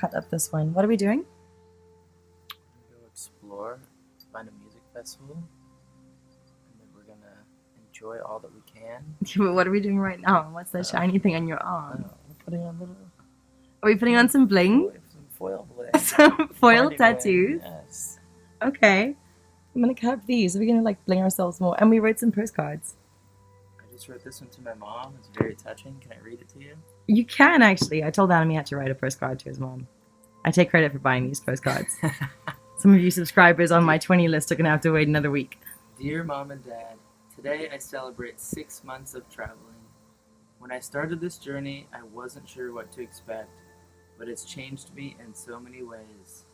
cut up this one. What are we doing? Go explore, find a music festival, and then we're gonna enjoy all that we can. What are we doing right now? What's that shiny thing on your arm? We're putting on little Are we putting on some bling? some foil bling. Some foil Party tattoos? bling, yes. Okay. I'm gonna cut up these. We're gonna like bling ourselves more. And we wrote some postcards. I just wrote this one to my mom. It's very touching. Can I read it to you? You can actually. I told Adam he had to write a postcard to his mom. I take credit for buying these postcards. Some of you subscribers on my 20 list are gonna have to wait another week. Dear Mom and Dad, today I celebrate 6 months of traveling. When I started this journey, I wasn't sure what to expect, but it's changed me in so many ways.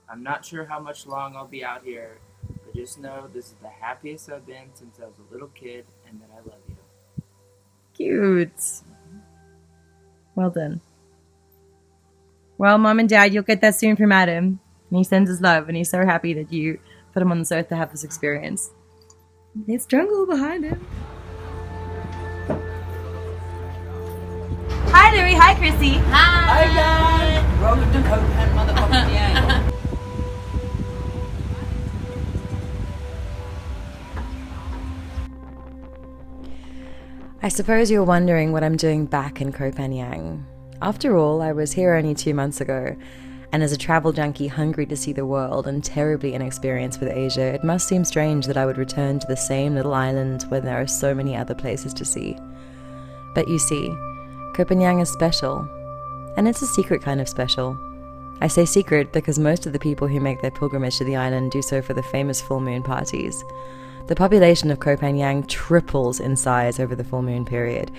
I'm not sure how much long I'll be out here, but just know this is the happiest I've been since I was a little kid, and that I love you. Cute. Well done. Well, Mom and Dad, you'll get that soon from Adam. And he sends his love, and he's so happy that you put him on this earth to have this experience. There's jungle behind him. Hi, Louie. Hi, Chrissy. Hi guys! Welcome to Koh Phangan, motherfucker. I suppose you're wondering what I'm doing back in Koh Phangan. After all, I was here only 2 months ago, and as a travel junkie hungry to see the world and terribly inexperienced with Asia, it must seem strange that I would return to the same little island when there are so many other places to see. But you see, Koh Phangan is special, and it's a secret kind of special. I say secret because most of the people who make their pilgrimage to the island do so for the famous full moon parties. The population of Koh Phangan triples in size over the full moon period,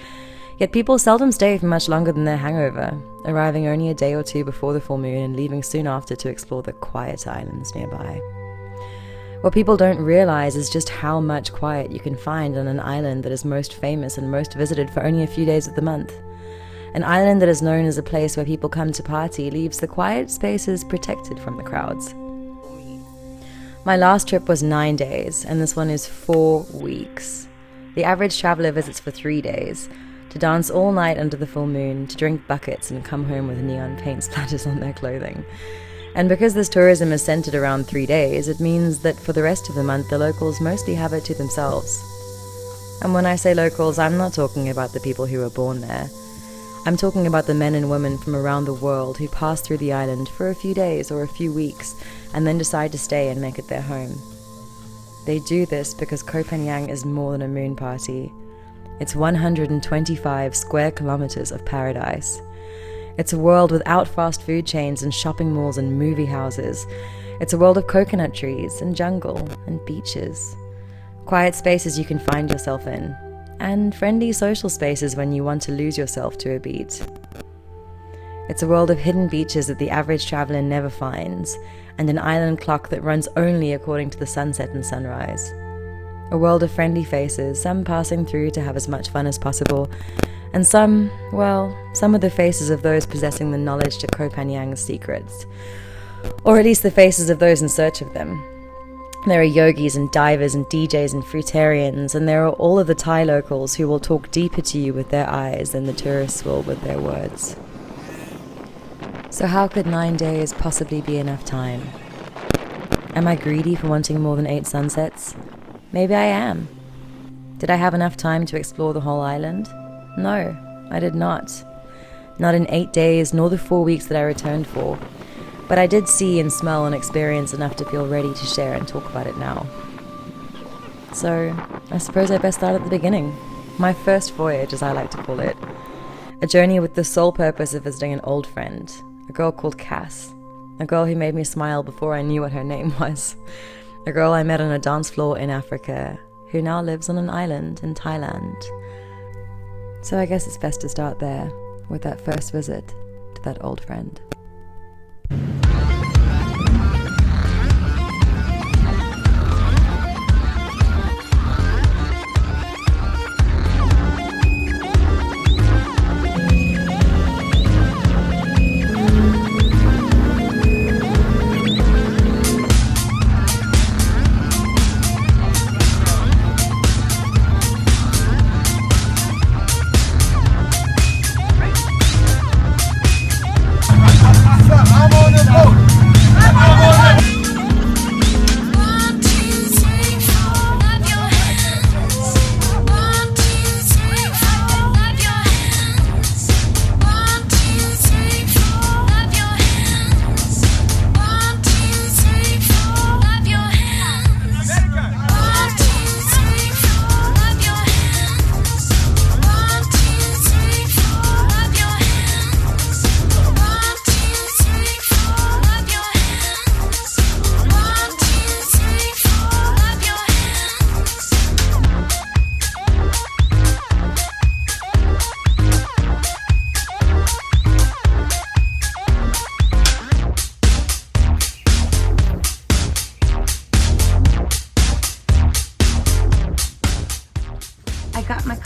yet people seldom stay for much longer than their hangover, arriving only a day or two before the full moon and leaving soon after to explore the quiet islands nearby. What people don't realize is just how much quiet you can find on an island that is most famous and most visited for only a few days of the month. An island that is known as a place where people come to party leaves the quiet spaces protected from the crowds. My last trip was 9 days, and this one is 4 weeks. The average traveler visits for 3 days, to dance all night under the full moon, to drink buckets and come home with neon paint splatters on their clothing. And because this tourism is centered around 3 days, it means that for the rest of the month the locals mostly have it to themselves. And when I say locals, I'm not talking about the people who were born there. I'm talking about the men and women from around the world who pass through the island for a few days or a few weeks and then decide to stay and make it their home. They do this because Koh Phangan is more than a moon party. It's 125 square kilometers of paradise. It's a world without fast food chains and shopping malls and movie houses. It's a world of coconut trees and jungle and beaches. Quiet spaces you can find yourself in, and friendly social spaces when you want to lose yourself to a beat. It's a world of hidden beaches that the average traveler never finds, and an island clock that runs only according to the sunset and sunrise. A world of friendly faces, some passing through to have as much fun as possible, and some of the faces of those possessing the knowledge to Koh Phangan's secrets, or at least the faces of those in search of them. There are yogis and divers and DJs and fruitarians, and there are all of the Thai locals who will talk deeper to you with their eyes than the tourists will with their words. So how could 9 days possibly be enough time? Am I greedy for wanting more than 8 sunsets? Maybe I am. Did I have enough time to explore the whole island? No, I did not. Not in 8 days, nor the 4 weeks that I returned for. But I did see and smell and experience enough to feel ready to share and talk about it now. So, I suppose I best start at the beginning. My first voyage, as I like to call it. A journey with the sole purpose of visiting an old friend, a girl called Cass. A girl who made me smile before I knew what her name was. A girl I met on a dance floor in Africa, who now lives on an island in Thailand. So I guess it's best to start there, with that first visit to that old friend.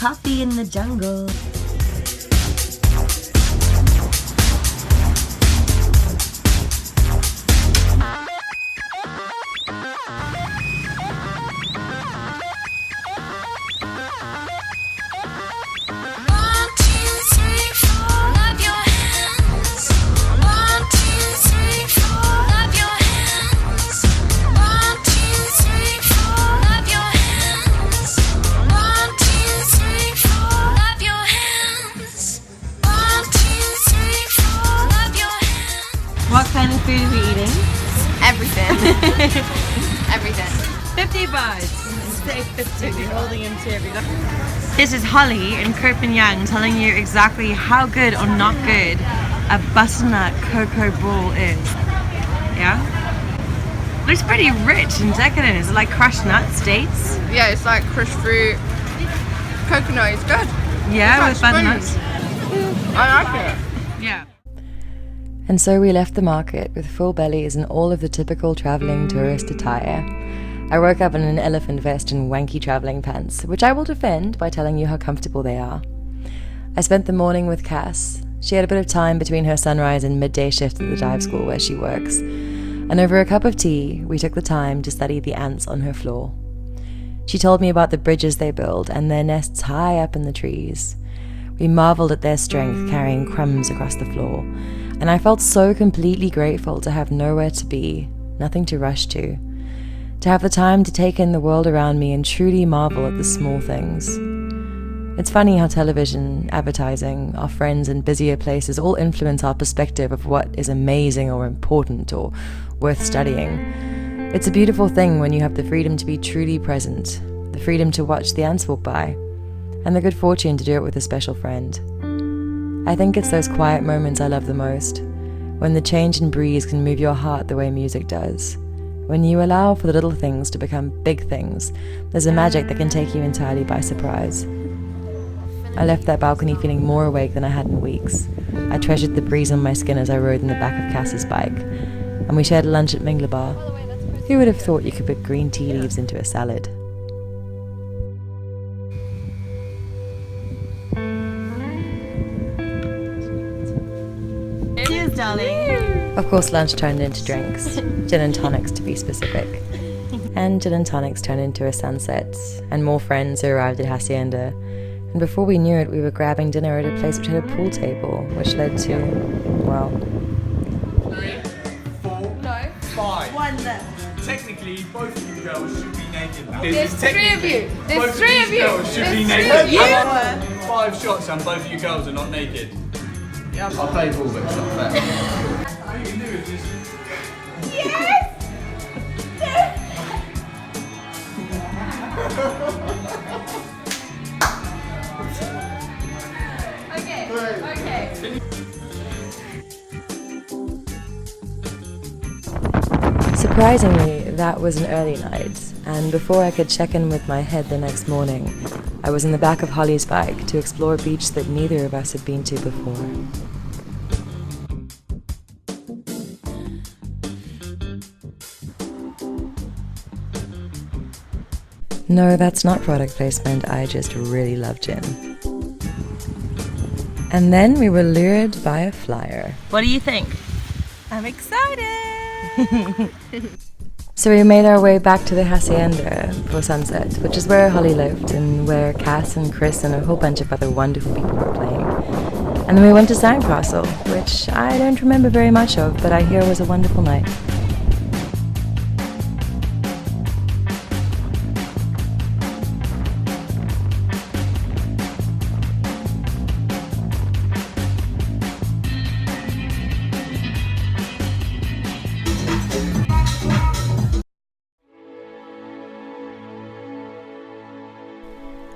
coffee in the jungle. What kind of food are we eating? Everything. Everything. 50 bites. Say 50. You're holding him to every. This is Holly in Koh Phangan telling you exactly how good or not good a butternut cocoa ball is. Yeah? Looks pretty rich and decadent. Is it like crushed nuts, dates? Yeah, it's like crushed fruit. Coconut is good. Yeah, It's with like butternuts. I like it. Yeah. And so we left the market with full bellies and all of the typical travelling tourist attire. I woke up in an elephant vest and wanky travelling pants, which I will defend by telling you how comfortable they are. I spent the morning with Cass. She had a bit of time between her sunrise and midday shift at the dive school where she works. And over a cup of tea, we took the time to study the ants on her floor. She told me about the bridges they build and their nests high up in the trees. We marvelled at their strength carrying crumbs across the floor, and I felt so completely grateful to have nowhere to be, nothing to rush to have the time to take in the world around me and truly marvel at the small things. It's funny how television, advertising, our friends in busier places all influence our perspective of what is amazing or important or worth studying. It's a beautiful thing when you have the freedom to be truly present, the freedom to watch the ants walk by, and the good fortune to do it with a special friend. I think it's those quiet moments I love the most, when the change in breeze can move your heart the way music does. When you allow for the little things to become big things, there's a magic that can take you entirely by surprise. I left that balcony feeling more awake than I had in weeks. I treasured the breeze on my skin as I rode in the back of Cass's bike, and we shared lunch at Mingla Bar. Who would have thought you could put green tea leaves into a salad? Cheers, darling. Of course, lunch turned into drinks, gin and tonics to be specific. And gin and tonics turned into a sunset, and more friends who arrived at Hacienda. And before we knew it, we were grabbing dinner at a place which had a pool table, which led to, well... 3, 4, no, 5. 1 left. Technically, both of you girls should be naked now. There's 3 of you. There's 3 of you. Girls should be There's naked. 3 of you. 5 shots and both of you girls are not naked. Yeah, I'll play ball, but it's not fair. All you can do is just... Okay. Surprisingly, that was an early night, and before I could check in with my head the next morning, I was in the back of Holly's bike to explore a beach that neither of us had been to before. No, that's not product placement, I just really love gin. And then we were lured by a flyer. What do you think? I'm excited. So we made our way back to the Hacienda for sunset, which is where Holly lived and where Cass and Chris and a whole bunch of other wonderful people were playing. And then we went to Sandcastle, which I don't remember very much of, but I hear was a wonderful night.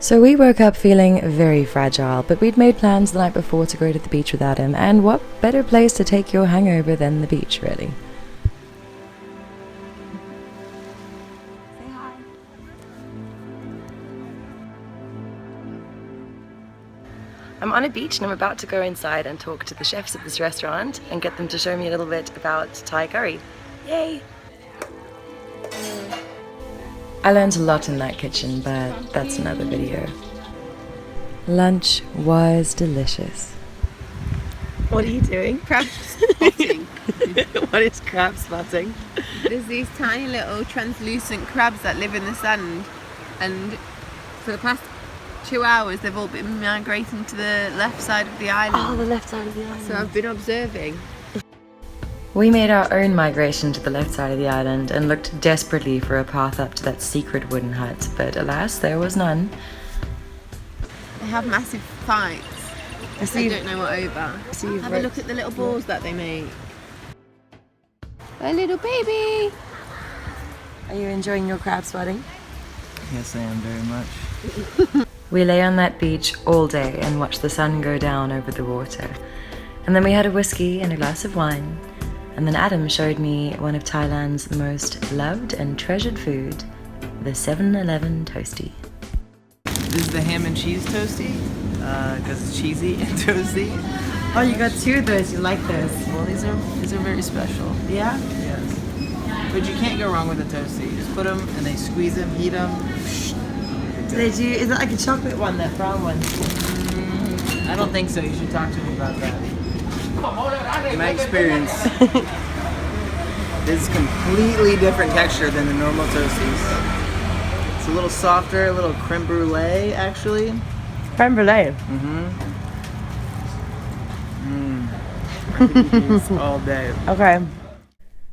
So we woke up feeling very fragile, but we'd made plans the night before to go to the beach without him, and what better place to take your hangover than the beach, really? Say hi. I'm on a beach and I'm about to go inside and talk to the chefs at this restaurant and get them to show me a little bit about Thai curry. Yay! I learned a lot in that kitchen, but that's another video. Lunch was delicious. What are you doing? Crab spotting. What is crab spotting? There's these tiny little translucent crabs that live in the sand, and for the past 2 hours they've all been migrating to the left side of the island. Oh, the left side of the island. So I've been observing. We made our own migration to the left side of the island and looked desperately for a path up to that secret wooden hut, but alas, there was none. They have massive fights. I don't know what over. Have a look at the little balls that they make. A little baby. Are you enjoying your crab spotting? Yes, I am very much. We lay on that beach all day and watched the sun go down over the water. And then we had a whiskey and a glass of wine. And then Adam showed me one of Thailand's most loved and treasured food, the 7-Eleven toasty. This is the ham and cheese toasty, because it's cheesy and toasty. Oh, you got 2 of those. You like those? Well, these are very special. Yeah? Yes. But you can't go wrong with a toasty. You just put them and they squeeze them, heat them. Is it like a chocolate one, that brown one? I don't think so. You should talk to me about that. In my experience, this is completely different texture than the normal toasties. It's a little softer, a little creme brulee, actually. Creme brulee? I could eat these all day. Okay.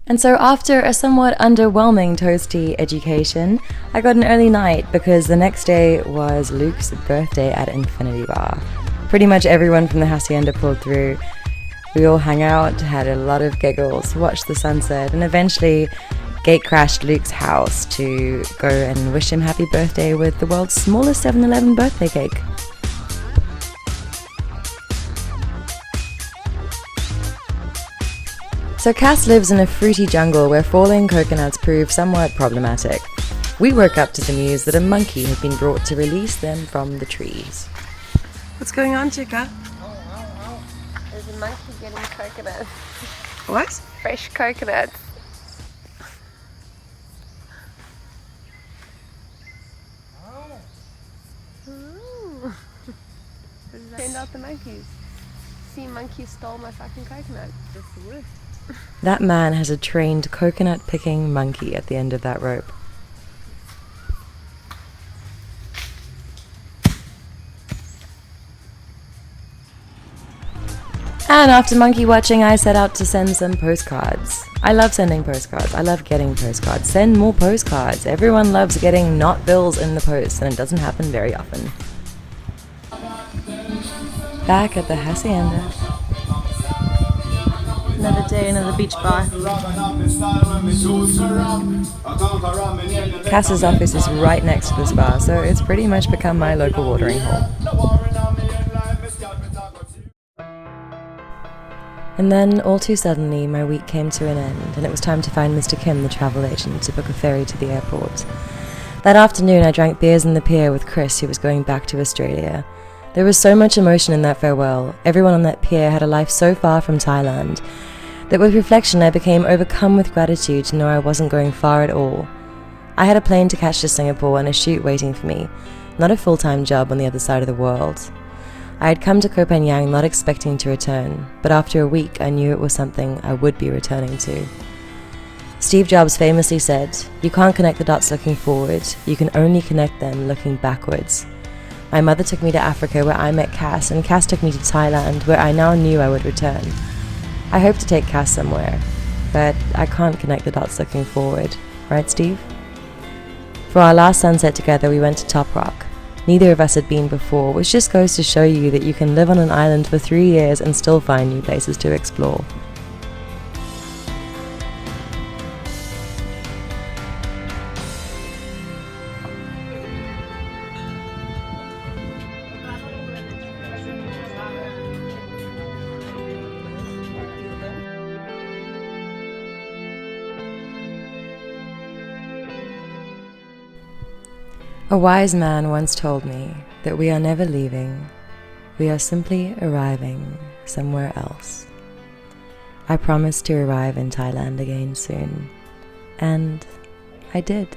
And so after a somewhat underwhelming toasty education, I got an early night because the next day was Luke's birthday at Infinity Bar. Pretty much everyone from the hacienda pulled through. We all hung out, had a lot of giggles, watched the sunset, and eventually gate crashed Luke's house to go and wish him happy birthday with the world's smallest 7-Eleven birthday cake. So Cass lives in a fruity jungle where falling coconuts prove somewhat problematic. We woke up to the news that a monkey had been brought to release them from the trees. What's going on, chica? There's a monkey getting coconuts. What? Fresh coconuts. Turned out the monkeys. See, monkeys stole my fucking coconut. That's the worst. That man has a trained coconut picking monkey at the end of that rope. And after monkey watching, I set out to send some postcards. I love sending postcards. I love getting postcards. Send more postcards. Everyone loves getting not bills in the post, and it doesn't happen very often. Back at the hacienda. Another day, another beach bar. Cass's office is right next to this bar, so it's pretty much become my local watering hole. And then, all too suddenly, my week came to an end, and it was time to find Mr. Kim, the travel agent, to book a ferry to the airport. That afternoon, I drank beers in the pier with Chris, who was going back to Australia. There was so much emotion in that farewell. Everyone on that pier had a life so far from Thailand, that with reflection, I became overcome with gratitude to know I wasn't going far at all. I had a plane to catch to Singapore and a shoot waiting for me, not a full-time job on the other side of the world. I had come to Koh Phangan not expecting to return, but after a week I knew it was something I would be returning to. Steve Jobs famously said, "You can't connect the dots looking forward, you can only connect them looking backwards." My mother took me to Africa where I met Cass, and Cass took me to Thailand where I now knew I would return. I hope to take Cass somewhere, but I can't connect the dots looking forward, right Steve? For our last sunset together we went to Top Rock. Neither of us had been before, which just goes to show you that you can live on an island for 3 years and still find new places to explore. A wise man once told me that we are never leaving, we are simply arriving somewhere else. I promised to arrive in Thailand again soon, and I did.